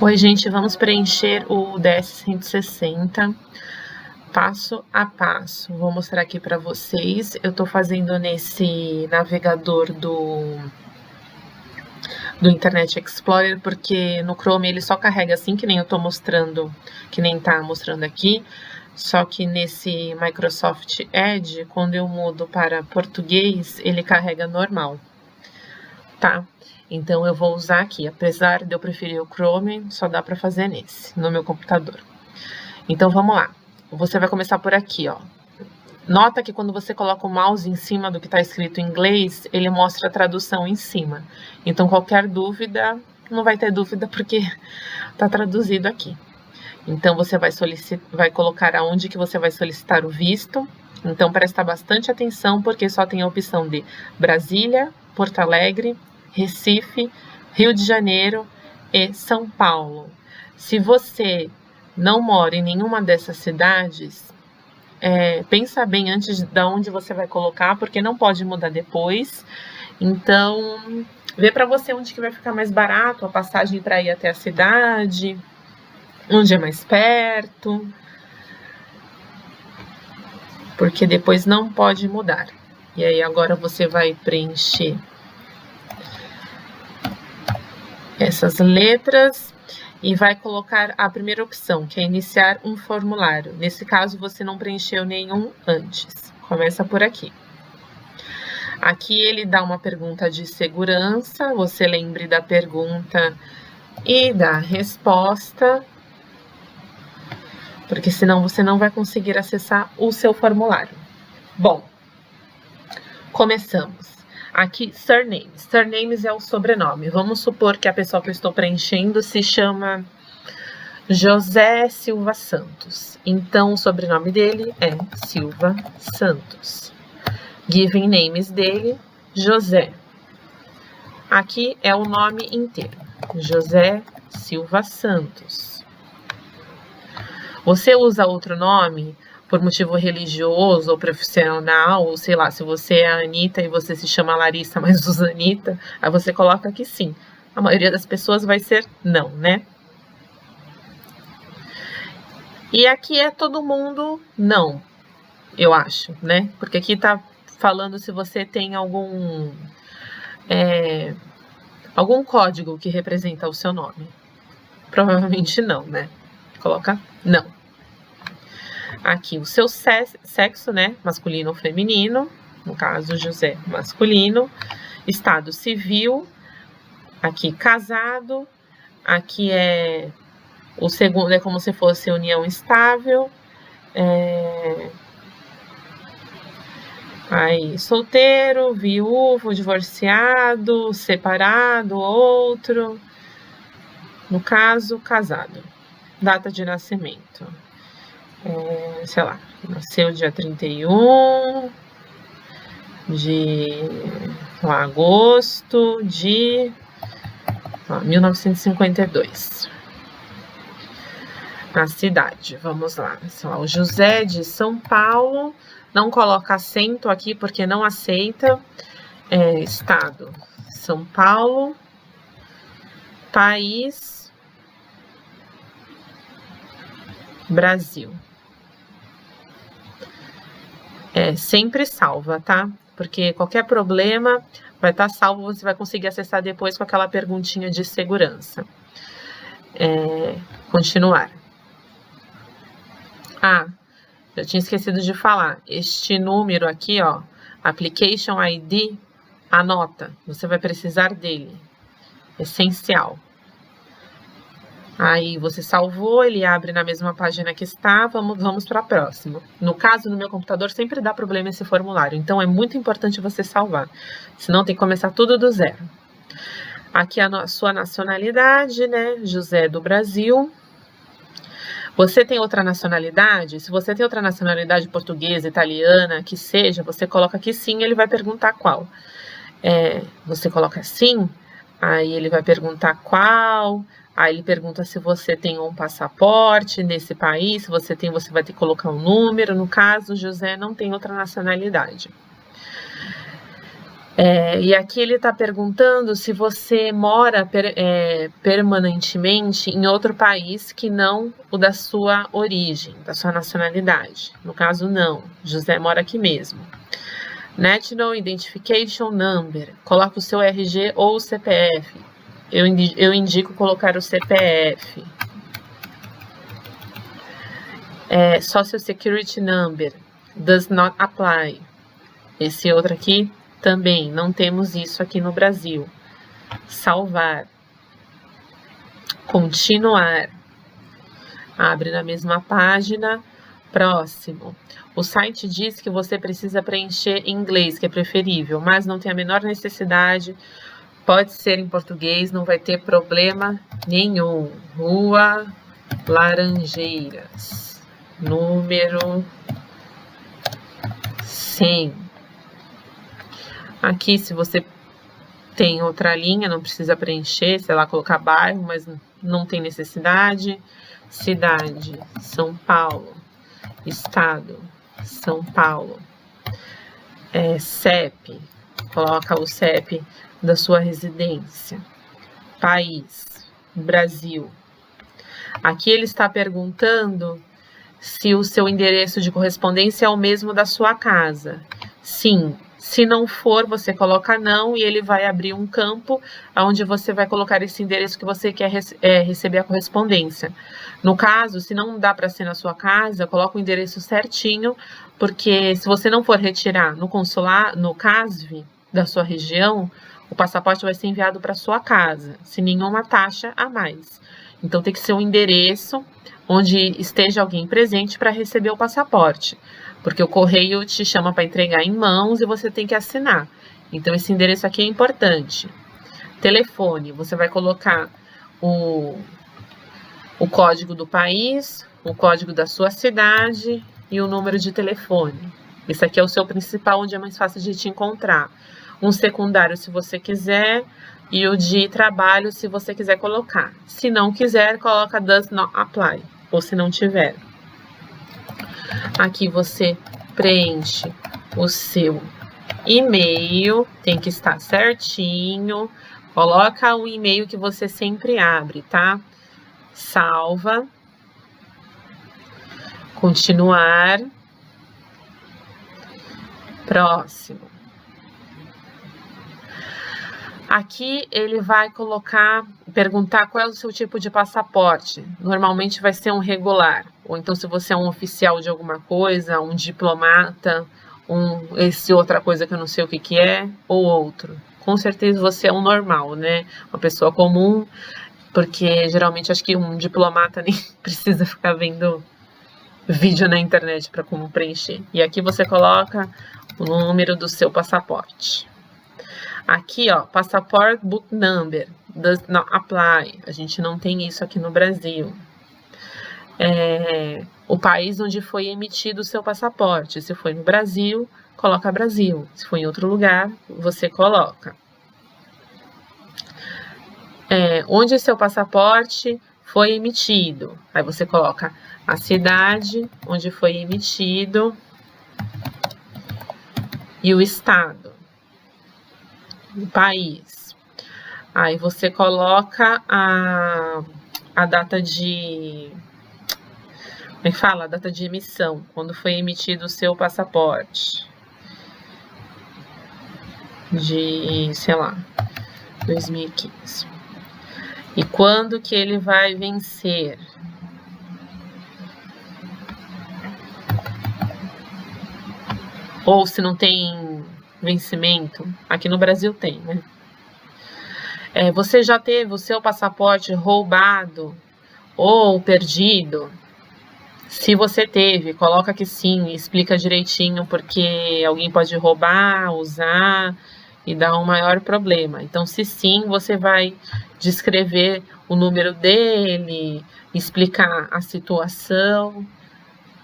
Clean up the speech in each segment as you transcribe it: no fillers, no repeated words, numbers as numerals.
Oi, gente, vamos preencher o DS-160 passo a passo. Vou mostrar aqui para vocês. Eu estou fazendo nesse navegador do Internet Explorer, porque no Chrome ele só carrega assim, que nem eu estou mostrando, que nem tá mostrando aqui. Só que nesse Microsoft Edge, quando eu mudo para português, ele carrega normal, tá? Então, eu vou usar aqui, apesar de eu preferir o Chrome, só dá para fazer nesse, no meu computador. Então, vamos lá. Você vai começar por aqui, ó. Nota que quando você coloca o mouse em cima do que está escrito em inglês, ele mostra a tradução em cima. Então, qualquer dúvida, não vai ter dúvida porque está traduzido aqui. Então, você vai colocar aonde que você vai solicitar o visto. Então, presta bastante atenção, porque só tem a opção de Brasília, Porto Alegre, Recife, Rio de Janeiro e São Paulo. Se você não mora em nenhuma dessas cidades, pensa bem antes de onde você vai colocar, porque não pode mudar depois. Então, vê para você onde que vai ficar mais barato a passagem para ir até a cidade, onde é mais perto, porque depois não pode mudar. E aí agora você vai preencher essas letras e vai colocar a primeira opção, que é iniciar um formulário. Nesse caso, você não preencheu nenhum antes. Começa por aqui. Aqui ele dá uma pergunta de segurança, você lembre da pergunta e da resposta, porque senão você não vai conseguir acessar o seu formulário. Bom, começamos. Aqui, surnames. Surnames é o sobrenome. Vamos supor que a pessoa que eu estou preenchendo se chama José Silva Santos. Então, o sobrenome dele é Silva Santos. Given names dele, José. Aqui é o nome inteiro. José Silva Santos. Você usa outro nome por motivo religioso ou profissional, ou sei lá, se você é a Anitta e você se chama Larissa, mas usa Anitta, aí você coloca aqui sim. A maioria das pessoas vai ser não, né? E aqui é todo mundo não, eu acho, né? Porque aqui tá falando se você tem algum código que representa o seu nome. Provavelmente não, né? Coloca não. Aqui o seu sexo, né? Masculino ou feminino. No caso, José, masculino. Estado civil. Aqui, casado. Aqui é o segundo, é como se fosse união estável. Aí, solteiro, viúvo, divorciado, separado, outro. No caso, casado. Data de nascimento. Sei lá, nasceu dia 31 de agosto de 1952. A cidade, vamos lá, sei lá, o José de São Paulo, não coloca acento aqui porque não aceita. Estado, São Paulo. País, Brasil. Sempre salva, tá? Porque qualquer problema vai estar salvo, você vai conseguir acessar depois com aquela perguntinha de segurança. Continuar. Já tinha esquecido de falar. Este número aqui, ó, Application ID, anota. Você vai precisar dele. Essencial. Aí você salvou, ele abre na mesma página que está, vamos para a próxima. No caso, no meu computador, sempre dá problema esse formulário, então é muito importante você salvar, senão tem que começar tudo do zero. Aqui a sua nacionalidade, né? José do Brasil. Você tem outra nacionalidade? Se você tem outra nacionalidade, portuguesa, italiana, que seja, você coloca aqui sim, ele vai perguntar qual. Você coloca sim, aí ele vai perguntar qual. Aí ele pergunta se você tem um passaporte nesse país, se você tem, você vai ter que colocar um número. No caso, José não tem outra nacionalidade. E aqui ele está perguntando se você mora permanentemente em outro país que não o da sua origem, da sua nacionalidade. No caso, não. José mora aqui mesmo. National Identification Number. Coloca o seu RG ou o CPF. Eu indico colocar o CPF. Social Security Number. Does not apply. Esse outro aqui também, não temos isso aqui no Brasil. Salvar. Continuar. Abre na mesma página. Próximo. O site diz que você precisa preencher em inglês, que é preferível, mas não tem a menor necessidade. Pode ser em português, não vai ter problema nenhum. Rua Laranjeiras. Número 100. Aqui, se você tem outra linha, não precisa preencher, sei lá, colocar bairro, mas não tem necessidade. Cidade, São Paulo. Estado, São Paulo. CEP, coloca o CEP da sua residência. País, Brasil. Aqui ele está perguntando se o seu endereço de correspondência é o mesmo da sua casa. Sim. Se não for, você coloca não e ele vai abrir um campo onde você vai colocar esse endereço que você quer receber a correspondência. No caso, se não dá para ser na sua casa, coloca o endereço certinho, porque se você não for retirar no consulado, no CASV da sua região, o passaporte vai ser enviado para sua casa, sem nenhuma taxa a mais. Então tem que ser um endereço onde esteja alguém presente para receber o passaporte. Porque o correio te chama para entregar em mãos e você tem que assinar. Então, esse endereço aqui é importante. Telefone, você vai colocar o código do país, o código da sua cidade e o número de telefone. Esse aqui é o seu principal, onde é mais fácil de te encontrar. Um secundário, se você quiser, e o de trabalho, se você quiser colocar. Se não quiser, coloca does not apply, ou se não tiver. Aqui você preenche o seu e-mail, tem que estar certinho. Coloca o e-mail que você sempre abre, tá? Salva. Continuar. Próximo. Aqui ele vai perguntar qual é o seu tipo de passaporte. Normalmente vai ser um regular, ou então se você é um oficial de alguma coisa, um diplomata, esse outra coisa que eu não sei o que é, ou outro. Com certeza você é um normal, né? Uma pessoa comum, porque geralmente acho que um diplomata nem precisa ficar vendo vídeo na internet para como preencher. E aqui você coloca o número do seu passaporte. Aqui, ó, Passport Book Number, does not apply. A gente não tem isso aqui no Brasil. O país onde foi emitido o seu passaporte. Se foi no Brasil, coloca Brasil. Se for em outro lugar, você coloca. Onde seu passaporte foi emitido. Aí você coloca a cidade onde foi emitido e o estado. O país. Aí você coloca a data de... Como é que fala? A data de emissão, quando foi emitido o seu passaporte. De, sei lá, 2015. E quando que ele vai vencer? Ou se não tem vencimento, aqui no Brasil tem, né? Você já teve o seu passaporte roubado ou perdido? Se você teve, coloca que sim, explica direitinho, porque alguém pode roubar, usar e dar um maior problema. Então, se sim, você vai descrever o número dele, explicar a situação,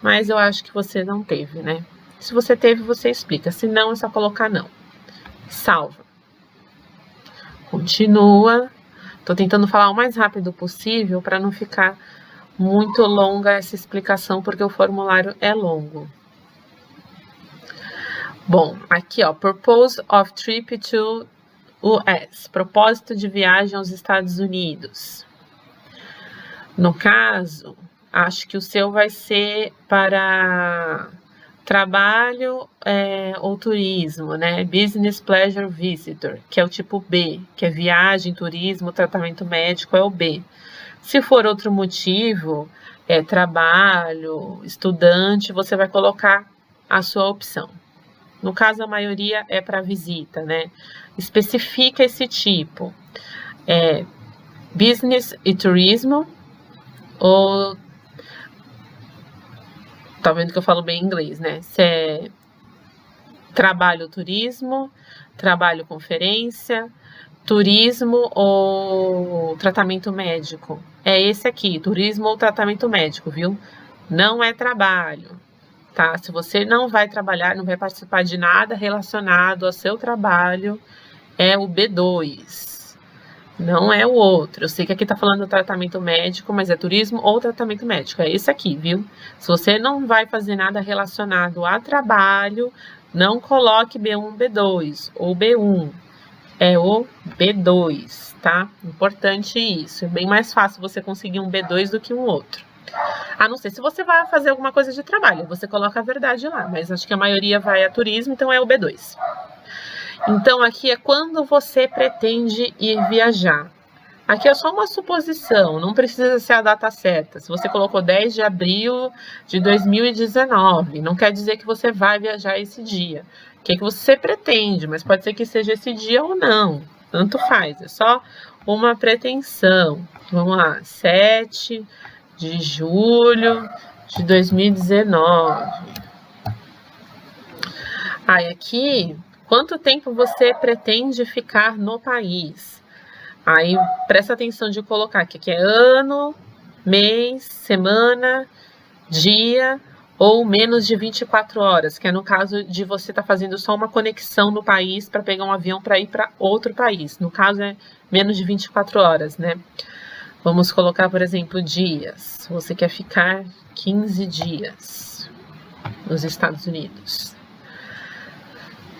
mas eu acho que você não teve, né? Se você teve, você explica. Se não, é só colocar não. Salva. Continua. Estou tentando falar o mais rápido possível para não ficar muito longa essa explicação, porque o formulário é longo. Bom, aqui ó, purpose of trip to US, propósito de viagem aos Estados Unidos. No caso, acho que o seu vai ser para trabalho ou turismo, né? Business Pleasure Visitor, que é o tipo B, que é viagem, turismo, tratamento médico, é o B. Se for outro motivo, trabalho, estudante, você vai colocar a sua opção. No caso, a maioria é para visita, né? Especifica esse tipo. Business e turismo, ou tá vendo que eu falo bem inglês, né? Se é trabalho, turismo, trabalho, conferência, turismo ou tratamento médico. É esse aqui, turismo ou tratamento médico, viu? Não é trabalho, tá? Se você não vai trabalhar, não vai participar de nada relacionado ao seu trabalho, é o B2. Não é o outro. Eu sei que aqui tá falando do tratamento médico, mas é turismo ou tratamento médico. É esse aqui, viu? Se você não vai fazer nada relacionado a trabalho, não coloque B1, B2 ou B1. É o B2, tá? Importante isso. É bem mais fácil você conseguir um B2 do que um outro. A não ser se você vai fazer alguma coisa de trabalho, você coloca a verdade lá. Mas acho que a maioria vai a turismo, então é o B2. Então, aqui é quando você pretende ir viajar. Aqui é só uma suposição, não precisa ser a data certa. Se você colocou 10 de abril de 2019, não quer dizer que você vai viajar esse dia. O que você pretende, mas pode ser que seja esse dia ou não. Tanto faz, é só uma pretensão. Vamos lá, 7 de julho de 2019. Aí aqui, quanto tempo você pretende ficar no país? Aí presta atenção de colocar que aqui é ano, mês, semana, dia ou menos de 24 horas, que é no caso de você estar fazendo só uma conexão no país para pegar um avião para ir para outro país. No caso é menos de 24 horas, né? Vamos colocar, por exemplo, dias. Você quer ficar 15 dias nos Estados Unidos.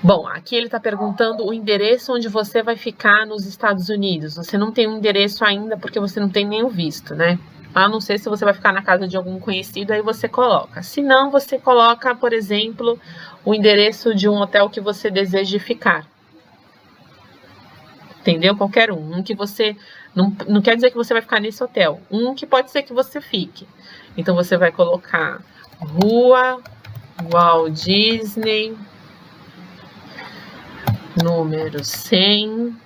Bom, aqui ele está perguntando o endereço onde você vai ficar nos Estados Unidos. Você não tem um endereço ainda porque você não tem nenhum visto, né? A não ser se você vai ficar na casa de algum conhecido, aí você coloca. Se não, você coloca, por exemplo, o endereço de um hotel que você deseja ficar. Entendeu? Qualquer um. Um que você... Não quer dizer que você vai ficar nesse hotel. Um que pode ser que você fique. Então, você vai colocar Rua Walt Disney... número 100,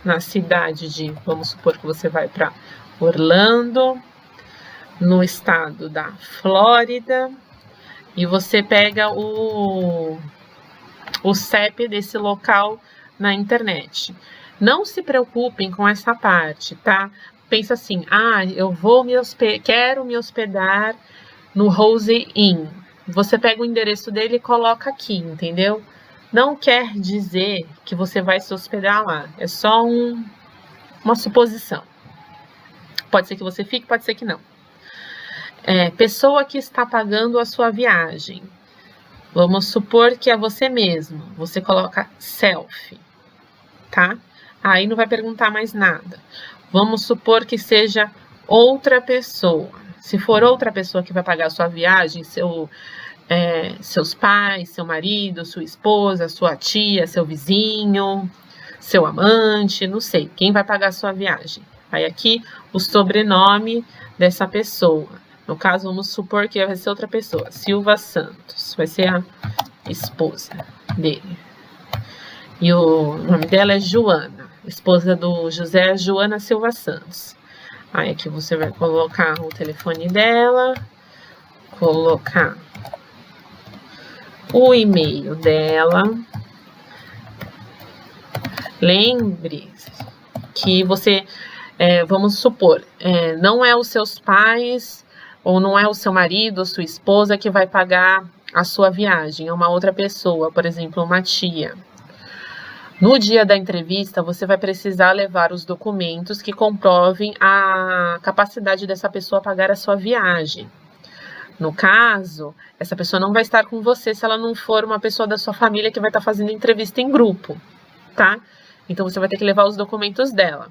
na cidade de, vamos supor que você vai para Orlando, no estado da Flórida, e você pega o CEP desse local na internet. Não se preocupem com essa parte, tá? Pensa assim, eu quero me hospedar no Rose Inn. Você pega o endereço dele e coloca aqui, entendeu? Não quer dizer que você vai se hospedar lá. É só uma suposição. Pode ser que você fique, pode ser que não. Pessoa que está pagando a sua viagem. Vamos supor que é você mesmo. Você coloca self, tá? Aí não vai perguntar mais nada. Vamos supor que seja outra pessoa. Se for outra pessoa que vai pagar a sua viagem, seus pais, seu marido, sua esposa, sua tia, seu vizinho, seu amante, não sei, quem vai pagar a sua viagem. Aí aqui o sobrenome dessa pessoa. No caso, vamos supor que vai ser outra pessoa, Silva Santos, vai ser a esposa dele. E o nome dela é Joana, esposa do José Joana Silva Santos. Aí aqui você vai colocar o telefone dela, colocar o e-mail dela. Lembre que você, vamos supor, não é os seus pais ou não é o seu marido ou sua esposa que vai pagar a sua viagem, é uma outra pessoa, por exemplo, uma tia. No dia da entrevista, você vai precisar levar os documentos que comprovem a capacidade dessa pessoa pagar a sua viagem. No caso, essa pessoa não vai estar com você se ela não for uma pessoa da sua família que vai estar fazendo entrevista em grupo, tá? Então, você vai ter que levar os documentos dela.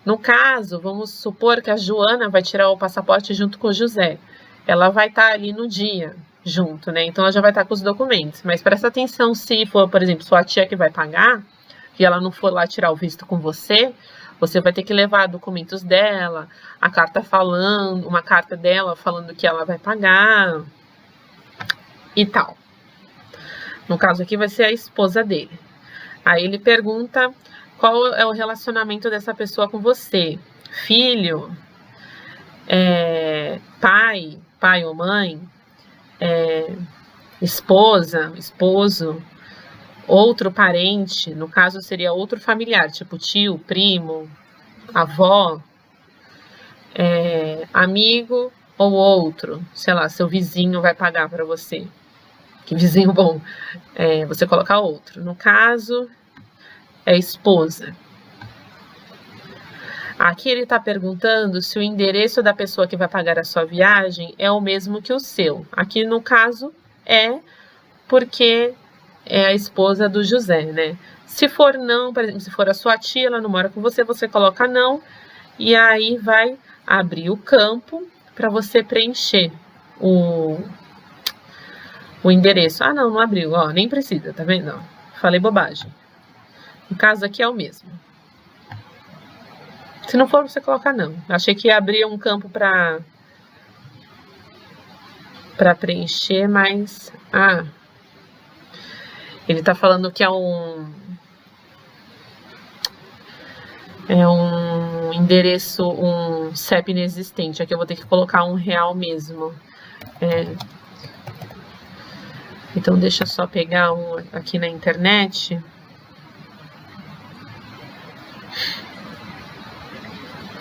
No caso, vamos supor que a Joana vai tirar o passaporte junto com o José. Ela vai estar ali no dia, junto, né? Então, ela já vai estar com os documentos. Mas presta atenção se for, por exemplo, sua tia que vai pagar, e ela não for lá tirar o visto com você, você vai ter que levar documentos dela, a carta falando, uma carta dela falando que ela vai pagar e tal. No caso aqui vai ser a esposa dele. Aí ele pergunta qual é o relacionamento dessa pessoa com você. Filho, pai ou mãe, esposa, esposo, outro parente, no caso seria outro familiar, tipo tio, primo, avó, amigo ou outro, sei lá, seu vizinho vai pagar para você. Que vizinho bom. Você coloca outro. No caso, é esposa. Aqui ele está perguntando se o endereço da pessoa que vai pagar a sua viagem é o mesmo que o seu. Aqui no caso é porque é a esposa do José, né? Se for não, por exemplo, se for a sua tia, ela não mora com você, você coloca não. E aí vai abrir o campo para você preencher o endereço. Ah, não abriu, ó, nem precisa, tá vendo? Ó, falei bobagem. No caso aqui é o mesmo. Se não for, você coloca não. Achei que ia abrir um campo para preencher, mas... ele tá falando que é um endereço, um CEP inexistente. Aqui eu vou ter que colocar R$1 mesmo. Então, deixa eu só pegar um aqui na internet.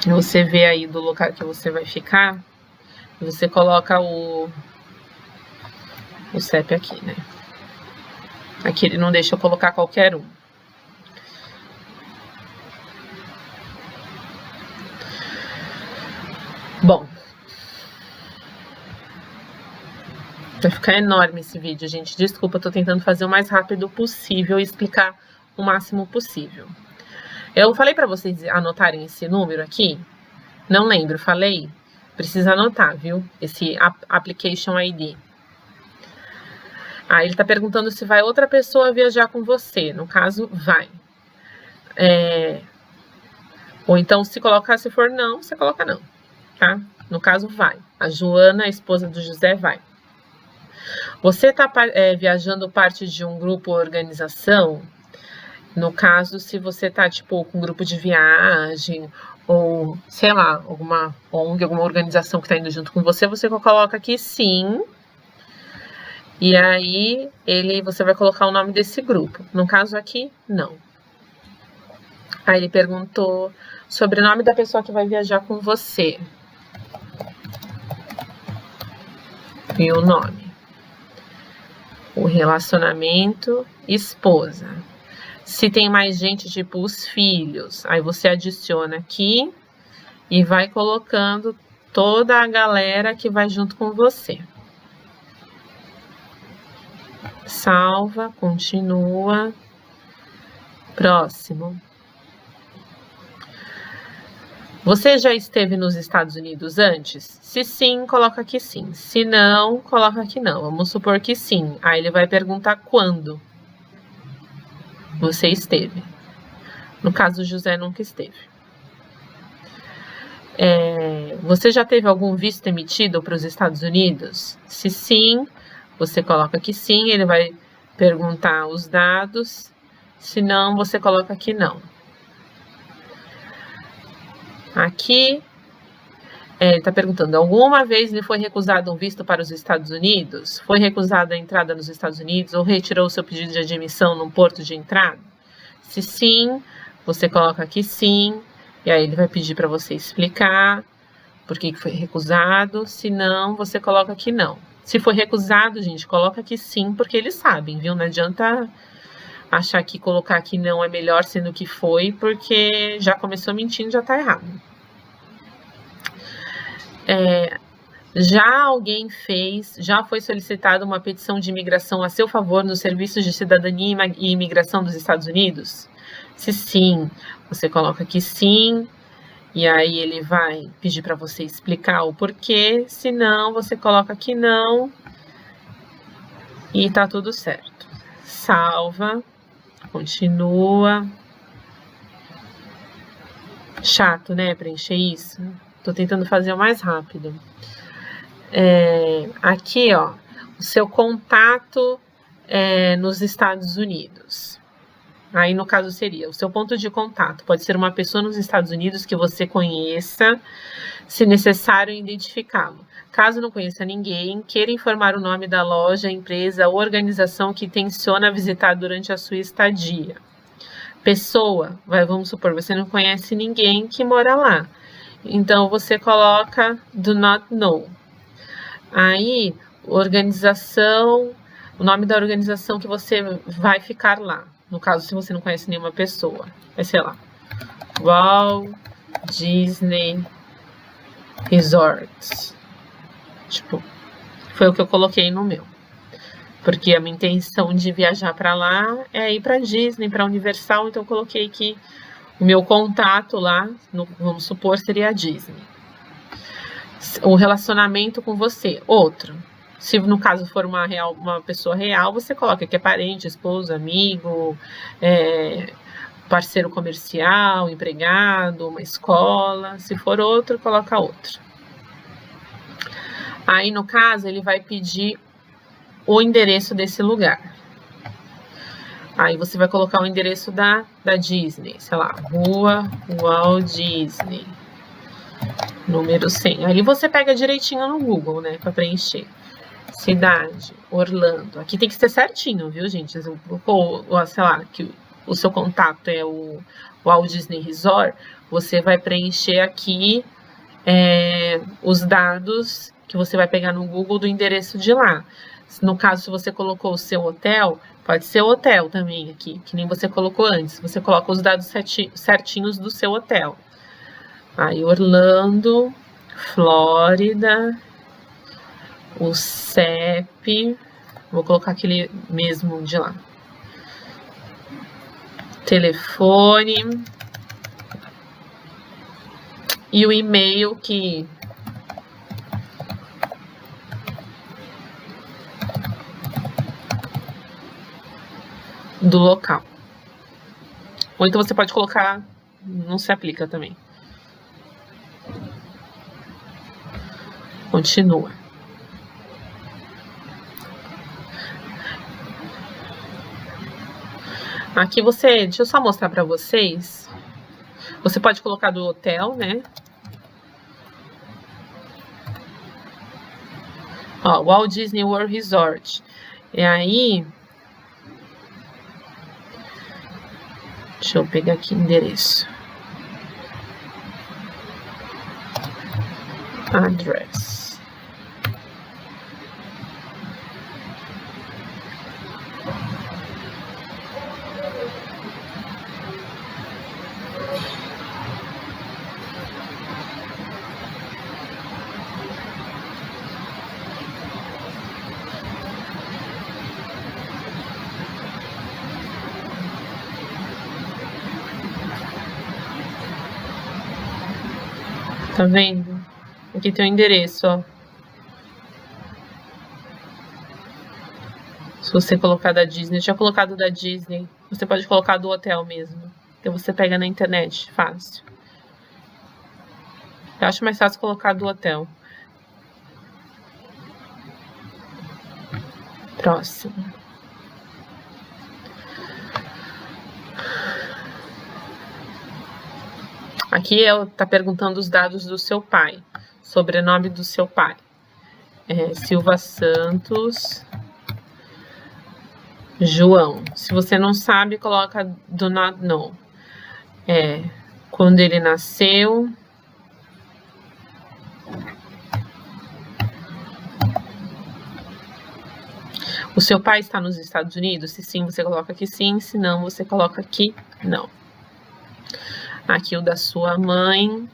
Você vê aí do lugar que você vai ficar. E você coloca o CEP aqui, né? Aqui ele não deixa eu colocar qualquer um. Bom. Vai ficar enorme esse vídeo, gente. Desculpa, eu tô tentando fazer o mais rápido possível e explicar o máximo possível. Eu falei para vocês anotarem esse número aqui. Não lembro, falei? Precisa anotar, viu? Esse Application ID. Ele tá perguntando se vai outra pessoa viajar com você. No caso, vai. Ou então, se for não, você coloca não, tá? No caso, vai. A Joana, a esposa do José, vai. Você está viajando parte de um grupo ou organização? No caso, se você está, tipo, com um grupo de viagem, ou, sei lá, alguma ONG, alguma organização que está indo junto com você, você coloca aqui sim. E aí, você vai colocar o nome desse grupo. No caso aqui, não. Aí ele perguntou sobre o nome da pessoa que vai viajar com você. E o nome. O relacionamento, esposa. Se tem mais gente, tipo os filhos, aí você adiciona aqui e vai colocando toda a galera que vai junto com você. Salva, continua. Próximo. Você já esteve nos Estados Unidos antes? Se sim, coloca aqui sim. Se não, coloca aqui não. Vamos supor que sim. Aí ele vai perguntar quando você esteve. No caso, o José nunca esteve. Você já teve algum visto emitido para os Estados Unidos? Se sim, você coloca aqui sim. Ele vai perguntar os dados. Se não, você coloca aqui não. Aqui, ele está perguntando, alguma vez lhe foi recusado um visto para os Estados Unidos? Foi recusada a entrada nos Estados Unidos ou retirou o seu pedido de admissão no porto de entrada? Se sim, você coloca aqui sim, e aí ele vai pedir para você explicar por que foi recusado. Se não, você coloca aqui não. Se foi recusado, gente, coloca aqui sim, porque eles sabem, viu? Não adianta achar que colocar aqui não é melhor sendo que foi, porque já começou mentindo, já tá errado. Já alguém já foi solicitada uma petição de imigração a seu favor nos serviços de cidadania e imigração dos Estados Unidos? Se sim, você coloca aqui sim, e aí ele vai pedir para você explicar o porquê. Se não, você coloca aqui não, e tá tudo certo. Salva, continua. Chato, né, preencher isso? Tô tentando fazer o mais rápido. Aqui, ó, o seu contato nos Estados Unidos. Aí, no caso, seria o seu ponto de contato. Pode ser uma pessoa nos Estados Unidos que você conheça, se necessário, identificá-lo. Caso não conheça ninguém, queira informar o nome da loja, empresa ou organização que intenciona visitar durante a sua estadia. Pessoa, vamos supor, você não conhece ninguém que mora lá. Então, você coloca do not know. Aí, organização, o nome da organização que você vai ficar lá. No caso, se você não conhece nenhuma pessoa. Vai ser lá. Walt Disney Resorts. Tipo, foi o que eu coloquei no meu. Porque a minha intenção de viajar para lá é ir para Disney, para Universal. Então, eu coloquei que o meu contato lá, vamos supor, seria a Disney. O relacionamento com você, outro. Se no caso for uma pessoa real, você coloca que é parente, esposo, amigo, parceiro comercial, empregado, uma escola. Se for outro, coloca outro. Aí, no caso, ele vai pedir o endereço desse lugar. Aí você vai colocar o endereço da Disney, sei lá, Rua Walt Disney, número 100. Aí você pega direitinho no Google, né, para preencher. Cidade, Orlando. Aqui tem que ser certinho, viu, gente? Ou, sei lá, que o seu contato é o Walt Disney Resort, você vai preencher aqui os dados que você vai pegar no Google do endereço de lá. No caso, se você colocou o seu hotel, pode ser hotel também aqui, que nem você colocou antes. Você coloca os dados certinhos do seu hotel. Aí, Orlando, Flórida, o CEP, vou colocar aquele mesmo de lá. Telefone. E o e-mail do local. Ou então você pode colocar, não se aplica também. Continua. Aqui deixa eu só mostrar para vocês. Você pode colocar do hotel, né? Ó, Walt Disney World Resort. E aí, deixa eu pegar aqui o endereço. Address. Tá vendo? Aqui tem o endereço, ó. Se você colocar da Disney, eu tinha colocado da Disney. Você pode colocar do hotel mesmo. Então você pega na internet, fácil. Eu acho mais fácil colocar do hotel. Próximo. Aqui tá perguntando os dados do seu pai. Sobrenome do seu pai. Silva Santos João. Se você não sabe, coloca do not know. Quando ele nasceu. O seu pai está nos Estados Unidos? Se sim, você coloca aqui sim. Se não, você coloca aqui não. Aqui o da sua mãe.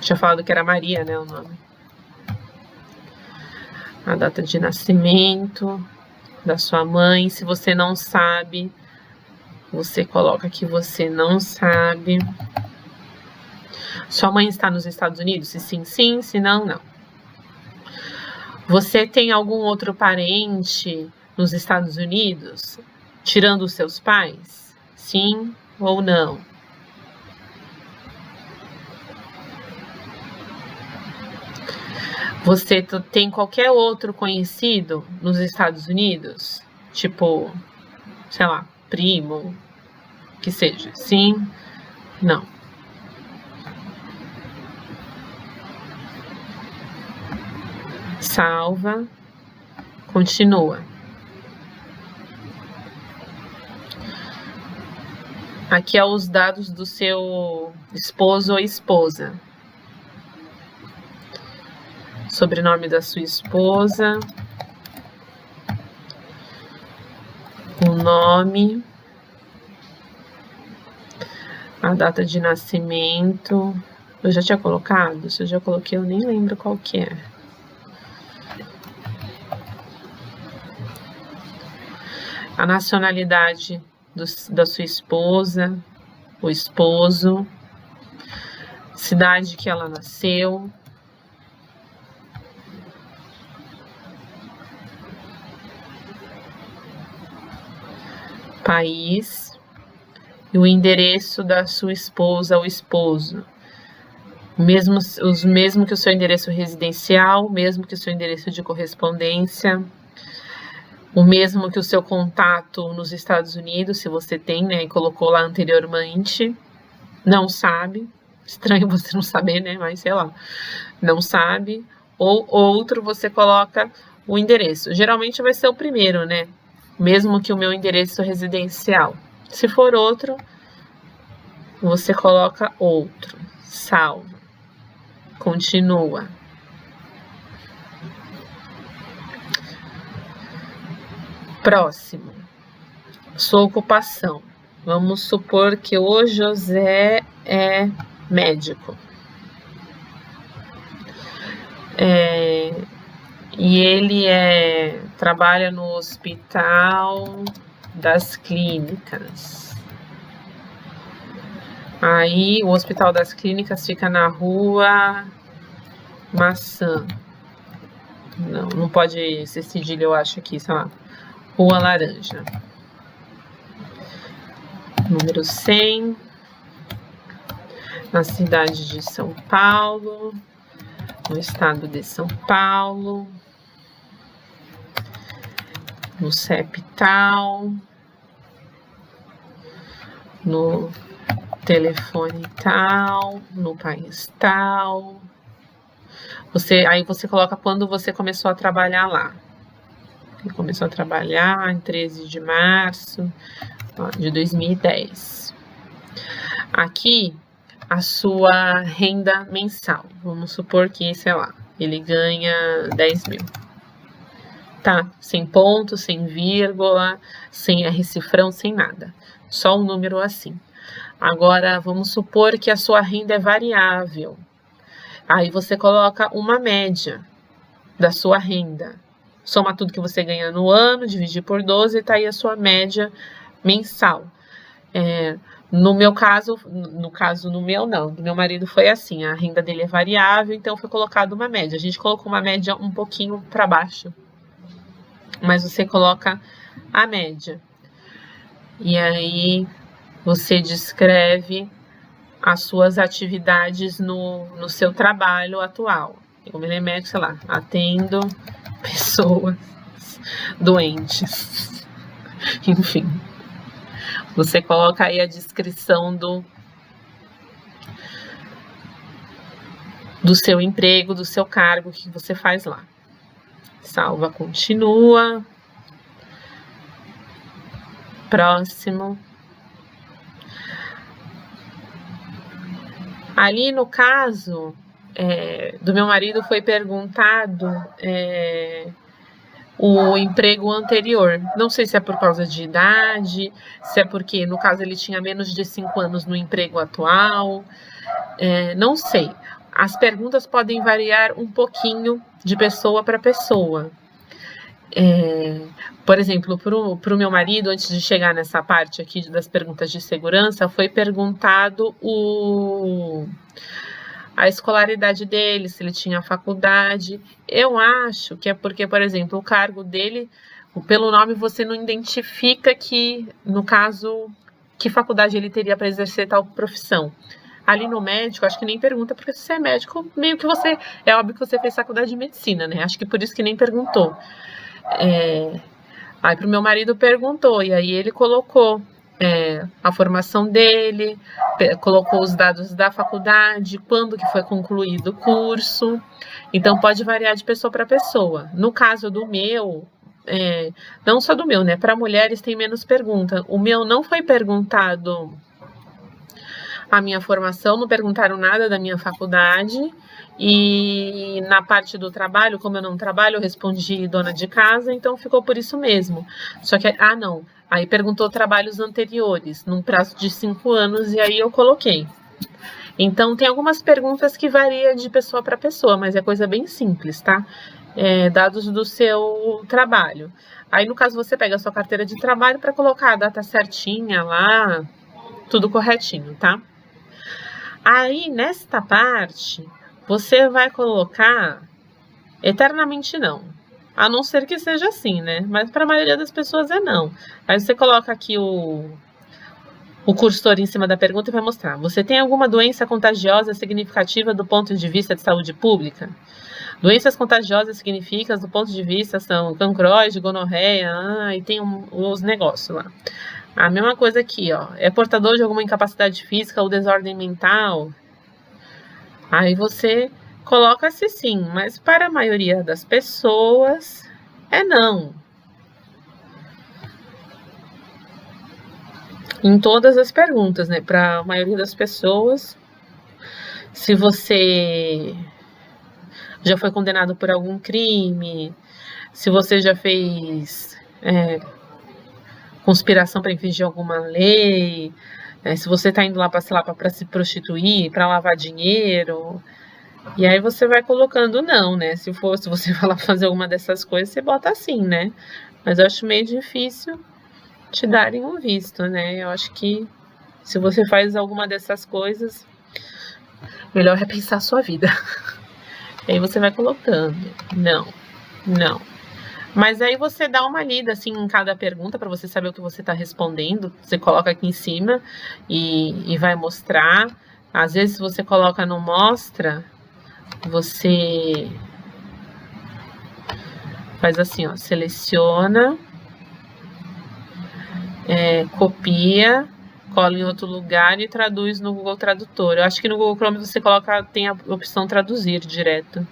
Tinha falado que era Maria, né, o nome. A data de nascimento da sua mãe. Se você não sabe, você coloca que você não sabe. Sua mãe está nos Estados Unidos? Se sim, sim. Se não, não. Você tem algum outro parente nos Estados Unidos, tirando os seus pais? Sim ou não? Você tem qualquer outro conhecido nos Estados Unidos? Tipo, sei lá, primo, que seja. Sim, não. Salva, continua. Aqui é os dados do seu esposo ou esposa. Sobrenome da sua esposa. O nome. A data de nascimento. Eu já tinha colocado? Se eu já coloquei, eu nem lembro qual que é. A nacionalidade da sua esposa, o esposo, cidade que ela nasceu, país e o endereço da sua esposa ou esposo. Mesmo que o seu endereço residencial, mesmo que o seu endereço de correspondência, o mesmo que o seu contato nos Estados Unidos, se você tem, né, e colocou lá anteriormente, não sabe, estranho você não saber, né, mas sei lá, não sabe, ou outro você coloca o endereço. Geralmente vai ser o primeiro, né, mesmo que o meu endereço residencial. Se for outro, você coloca outro, salva, continua. Próximo, sua ocupação. Vamos supor que o José é médico. E ele trabalha no Hospital das Clínicas. Aí o Hospital das Clínicas fica na Rua Maçã. Não pode ser cedilha, eu acho aqui, sei lá. Rua Laranja. Número 100. Na cidade de São Paulo. No estado de São Paulo. No CEP tal. No telefone tal. No país tal. Aí você coloca quando você começou a trabalhar lá. Ele começou a trabalhar em 13 de março de 2010. Aqui, a sua renda mensal. Vamos supor que, sei lá, ele ganha 10 mil. Tá? Sem ponto, sem vírgula, sem R cifrão, sem nada. Só um número assim. Agora, vamos supor que a sua renda é variável. Aí você coloca uma média da sua renda. Soma tudo que você ganha no ano, divide por 12 e tá aí a sua média mensal. No meu caso, no meu do meu marido foi assim, a renda dele é variável, então foi colocado uma média. A gente colocou uma média um pouquinho para baixo, mas você coloca a média. E aí você descreve as suas atividades no seu trabalho atual. Eu me lembro, sei lá, atendo pessoas doentes. Enfim. Você coloca aí a descrição do seu emprego, do seu cargo, que você faz lá. Salva, continua. Próximo. Ali no caso do meu marido foi perguntado o emprego anterior. Não sei se é por causa de idade, se é porque, no caso, ele tinha menos de 5 anos no emprego atual. Não sei. as perguntas podem variar um pouquinho de pessoa para pessoa. Por exemplo, para o meu marido, antes de chegar nessa parte aqui das perguntas de segurança, foi perguntado a escolaridade dele, se ele tinha faculdade. Eu acho que é porque, por exemplo, o cargo dele, pelo nome você não identifica que, no caso, que faculdade ele teria para exercer tal profissão. Ali no médico, acho que nem pergunta, porque se você é médico, meio que você... É óbvio que você fez faculdade de medicina, né? Acho que por isso que nem perguntou. Aí pro meu marido perguntou, e aí ele colocou a formação dele, colocou os dados da faculdade, quando que foi concluído o curso. Então pode variar de pessoa para pessoa. No caso do meu, não só do meu, né? Para mulheres tem menos pergunta. O meu não foi perguntado a minha formação, não perguntaram nada da minha faculdade. E na parte do trabalho, como eu não trabalho, eu respondi dona de casa, então ficou por isso mesmo. Só que, não, aí perguntou trabalhos anteriores, num prazo de 5 anos, e aí eu coloquei. Então, tem algumas perguntas que variam de pessoa para pessoa, mas é coisa bem simples, tá? Dados do seu trabalho. Aí, no caso, você pega a sua carteira de trabalho para colocar a data certinha lá, tudo corretinho, tá? Aí, nesta parte, você vai colocar eternamente não. A não ser que seja assim, né? Mas para a maioria das pessoas é não. Aí você coloca aqui o cursor em cima da pergunta e vai mostrar. Você tem alguma doença contagiosa significativa do ponto de vista de saúde pública? Doenças contagiosas significativas do ponto de vista são cancroide, gonorreia, e tem os negócios lá. A mesma coisa aqui, ó. É portador de alguma incapacidade física ou desordem mental? Aí você coloca se sim, mas para a maioria das pessoas é não. Em todas as perguntas, né? Para a maioria das pessoas, se você já foi condenado por algum crime, se você já fez conspiração para infringir alguma lei, se você está indo lá para, sei lá, para se prostituir, para lavar dinheiro, e aí você vai colocando não, né? Se você falar fazer alguma dessas coisas, você bota assim, né? Mas eu acho meio difícil te darem um visto, né? Eu acho que se você faz alguma dessas coisas, melhor repensar a sua vida. E aí você vai colocando não, não. Mas aí você dá uma lida assim em cada pergunta para você saber o que você está respondendo. Você coloca aqui em cima e vai mostrar. Às vezes você coloca no mostra, você faz assim, ó, seleciona, copia, cola em outro lugar e traduz no Google Tradutor. Eu acho que no Google Chrome você tem a opção traduzir direto.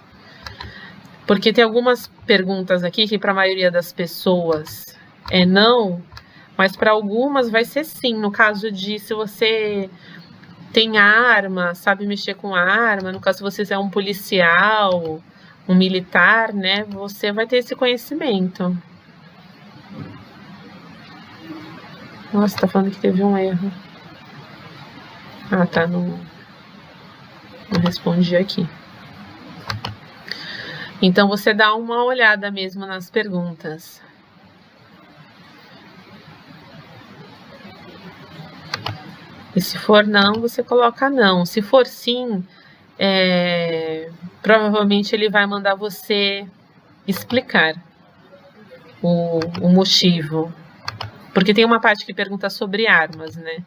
Porque tem algumas perguntas aqui que para a maioria das pessoas é não, mas para algumas vai ser sim. No caso de se você tem arma, sabe mexer com arma, no caso se você é um policial, um militar, né, você vai ter esse conhecimento. Nossa, tá falando que teve um erro. Tá, não respondi aqui. Então, você dá uma olhada mesmo nas perguntas. E se for não, você coloca não. Se for sim, provavelmente ele vai mandar você explicar o motivo. Porque tem uma parte que pergunta sobre armas, né?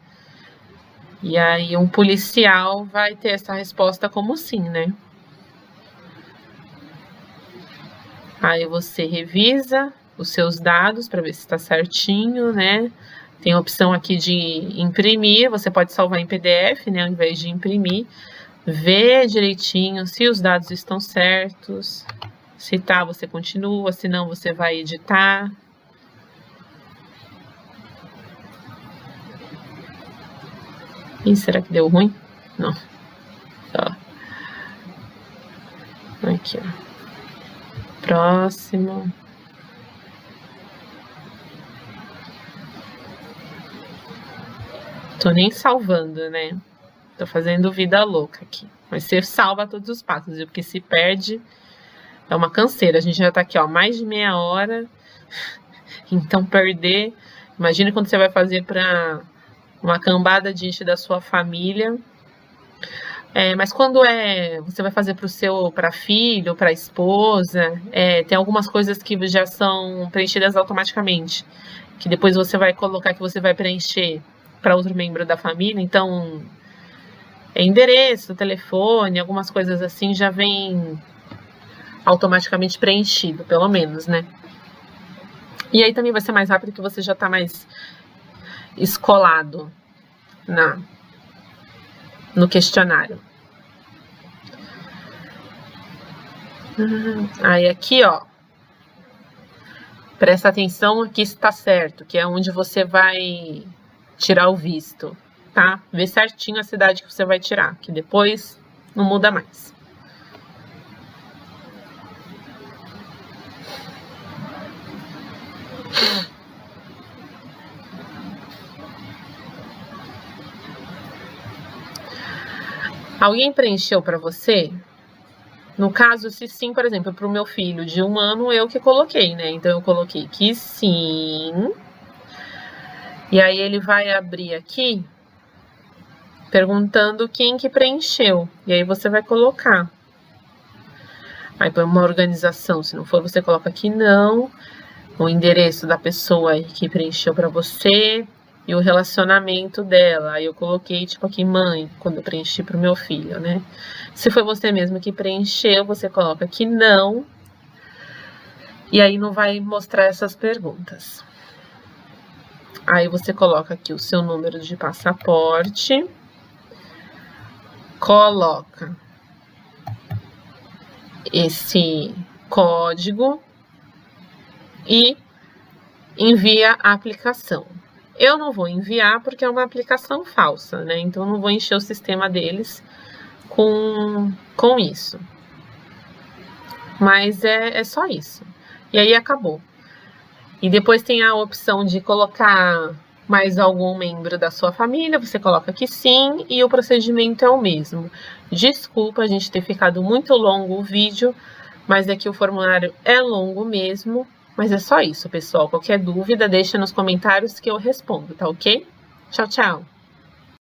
E aí um policial vai ter essa resposta como sim, né? Aí você revisa os seus dados para ver se está certinho, né? Tem a opção aqui de imprimir, você pode salvar em PDF, né? Ao invés de imprimir. Vê direitinho se os dados estão certos. Se tá, você continua, se não, você vai editar. Ih, será que deu ruim? Não. Ó. Aqui, ó. Próximo. Tô nem salvando, né? Tô fazendo vida louca aqui. Mas você salva todos os passos, viu? Porque se perde, é uma canseira. A gente já tá aqui, ó, mais de meia hora. Então, perder... Imagina quando você vai fazer para uma cambada de gente da sua família. Mas quando você vai fazer para filho, para esposa, tem algumas coisas que já são preenchidas automaticamente. Que depois você vai colocar que você vai preencher para outro membro da família. Então, endereço, telefone, algumas coisas assim já vem automaticamente preenchido, pelo menos, né? E aí também vai ser mais rápido que você já tá mais escolado no questionário. Aí aqui, ó, presta atenção aqui se tá certo, que é onde você vai tirar o visto, tá? Vê certinho a cidade que você vai tirar, que depois não muda mais. Alguém preencheu para você? No caso, se sim, por exemplo, para o meu filho de 1 ano, eu que coloquei, né? Então, eu coloquei que sim. E aí, ele vai abrir aqui, perguntando quem que preencheu. E aí, você vai colocar. Aí, põe uma organização. Se não for, você coloca aqui não. O endereço da pessoa aí que preencheu para você. E o relacionamento dela. Aí eu coloquei, tipo, aqui, mãe, quando eu preenchi pro meu filho, né? Se foi você mesmo que preencheu, você coloca aqui não. E aí não vai mostrar essas perguntas. Aí você coloca aqui o seu número de passaporte. Coloca esse código. E envia a aplicação. Eu não vou enviar porque é uma aplicação falsa, né? Então, não vou encher o sistema deles com isso. Mas é só isso. E aí, acabou. E depois tem a opção de colocar mais algum membro da sua família. Você coloca que sim e o procedimento é o mesmo. Desculpa a gente ter ficado muito longo o vídeo, mas é que o formulário é longo mesmo. Mas é só isso, pessoal. Qualquer dúvida, deixa nos comentários que eu respondo, tá ok? Tchau, tchau!